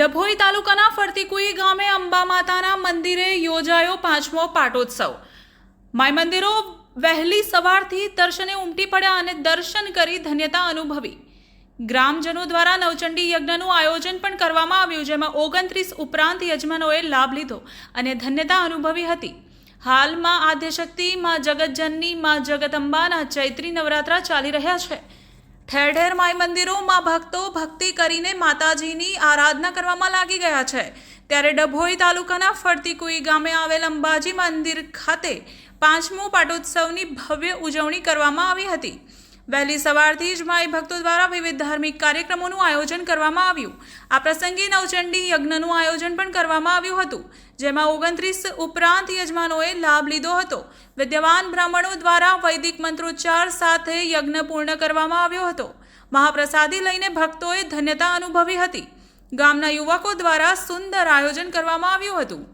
ડભોઈ તાલુકાના ફરતીકુઈ ગામે અંબા માતાના મંદિરે યોજાયો 5મો પાટોત્સવ। માય મંદિરો વહેલી સવારથી દર્શને ઉમટી પડ્યા અને દર્શન કરી ધન્યતા અનુભવી। ગ્રામજનો દ્વારા નવચંડી યજ્ઞનું આયોજન પણ કરવામાં આવ્યું, જેમાં 29 ઉપરાંત યજમાનોએ લાભ લીધો અને ધન્યતા અનુભવી હતી। હાલમાં આદ્યશક્તિ માં જગતજનની માં જગદંબાના ચૈત્રી નવરાત્રા ચાલી રહ્યા છે। ઠેર ઠેર માય મંદિરોમાં ભક્તો ભક્તિ કરીને માતાજીની આરાધના કરવામાં લાગી ગયા છે। ત્યારે ડભોઈ તાલુકાના ફરતીકુઈ ગામે આવેલ અંબાજી મંદિર ખાતે 5મો પાટોત્સવની ભવ્ય ઉજવણી કરવામાં આવી હતી। વહેલી સવારથી જ માઈ ભક્તો દ્વારા વિવિધ ધાર્મિક કાર્યક્રમોનું આયોજન કરવામાં આવ્યું। આ પ્રસંગે નવચંડી યજ્ઞનું આયોજન પણ કરવામાં આવ્યું હતું, જેમાં 29 ઉપરાંત યજમાનોએ લાભ લીધો હતો। વિદ્યમાન બ્રાહ્મણો દ્વારા વૈદિક મંત્રોચ્ચાર સાથે યજ્ઞ પૂર્ણ કરવામાં આવ્યો હતો। મહાપ્રસાદી લઈને ભક્તોએ ધન્યતા અનુભવી હતી। ગામના યુવકો દ્વારા સુંદર આયોજન કરવામાં આવ્યું હતું।